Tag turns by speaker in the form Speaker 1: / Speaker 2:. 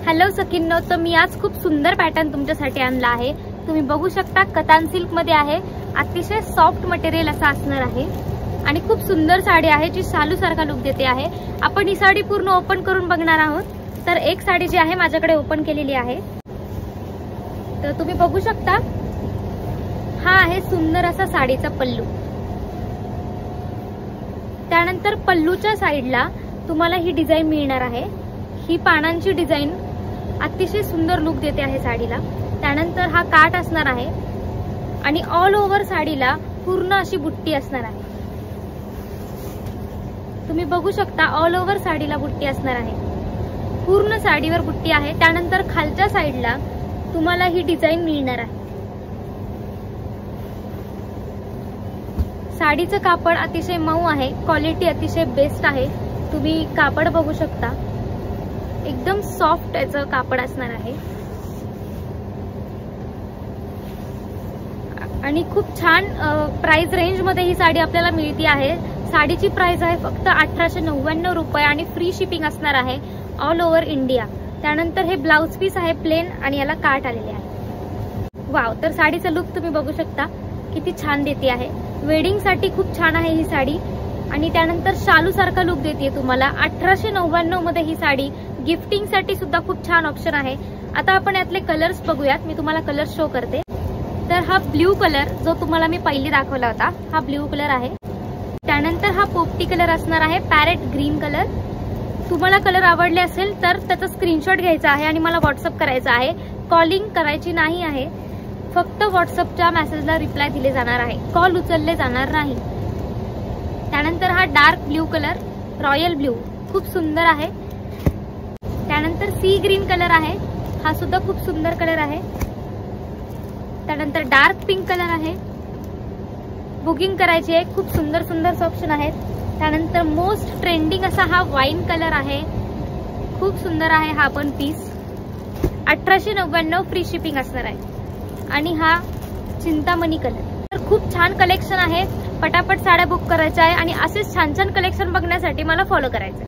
Speaker 1: Hello सखींनो, तर मी आज खूप सुंदर पॅटर्न तुमच्यासाठी आणला आहे। तुम्ही बघू शकता कतान सिल्क मध्ये आहे। अतिशय सॉफ्ट मटेरियल असं असणार आहे आणि खूप सुंदर साडी आहे जी शालू सारखा लुक देते आहे। आपण ही साडी पूर्ण ओपन करून बघणार आहोत। तर एक साडी जी आहे माझ्याकडे ओपन केलेली आहे, तर तुम्ही बघू शकता हा आहे सुंदर असा साडीचा पल्लू। त्यानंतर पल्लूच्या साइडला तुम्हाला ही डिझाइन मिळणार आहे। ही पानांची डिझाइन अतिशय सुंदर लुक देते आहे साडीला। त्यानंतर हा काठ असणार आहे आणि ऑल ओव्हर साडीला पूर्ण अशी बुट्टी असणार आहे। तुम्ही बघू शकता ऑल ओव्हर साडीला बुट्टी असणार आहे। पूर्ण साडीवर बुट्टी आहे। त्यानंतर खालच्या साइडला तुम्हाला ही डिझाइन मिळणार आहे। साडीचं कापड अतिशय मऊ आहे, क्वालिटी अतिशय बेस्ट आहे। तुम्ही कापड बघू शकता, एकदम सॉफ्ट याचं कापड असणार आहे आणि खूप छान प्राइस रेंज मध्ये ही साडी आपल्याला मिळती आहे। साडीची प्राइस आहे फक्त 1899 रुपये आणि फ्री शिपिंग असणार आहे ऑल ओव्हर इंडिया। त्यानंतर हे ब्लाउज पीस आहे प्लेन आणि याला काठ आलेले आहे। वाव, तर साडीचा लुक तुम्ही बघू शकता किती छान देते आहे। वेडिंग साठी खूप छान आहे ही साडी आणि त्यानंतर शालू सारखा लुक देते तुम्हाला। 1899 मध्ये ही साडी गिफ्टिंग साठी सुद्धा खूप छान ऑप्शन आहे। आता आपण यातले कलर्स बघूयात, मी तुम्हाला कलर शो करते। तर हा ब्ल्यू कलर जो तुम्हाला मी पहिले दाखवला होता, हा ब्ल्यू कलर आहे। त्यानंतर हा पोपटी कलर असणार आहे, पॅरेट ग्रीन कलर। तुम्हाला कलर आवडले असेल तर त्याचा स्क्रीनशॉट घ्यायचा आहे आणि मला व्हॉट्सअप करायचा आहे। कॉलिंग करायची नाही आहे, फक्त व्हॉट्सअपच्या मेसेजला रिप्लाय दिले जाणार आहे, कॉल उचलले जाणार नाही। त्यानंतर हा dark blue colour, royal blue, खूप सुंदर आहे। त्यानंतर सी ग्रीन कलर आहे, हा सुद्धा खूप सुंदर कलर आहे। त्यानंतर डार्क पिंक कलर आहे। बुकिंग करायची आहे, खूप सुंदर सुंदर ऑप्शन आहेत। त्यानंतर मोस्ट ट्रेंडिंग असा हा वाईन कलर आहे, खूप सुंदर आहे हा पण पीस। 1899 फ्री शिपिंग असणार आहे। आणि हा चिंतामणी कलर। तर खूप छान कलेक्शन आहे, पटापट साड्या बुक करायच्या आहे आणि असेच छान छान कलेक्शन बघण्यासाठी मला फॉलो करायचं।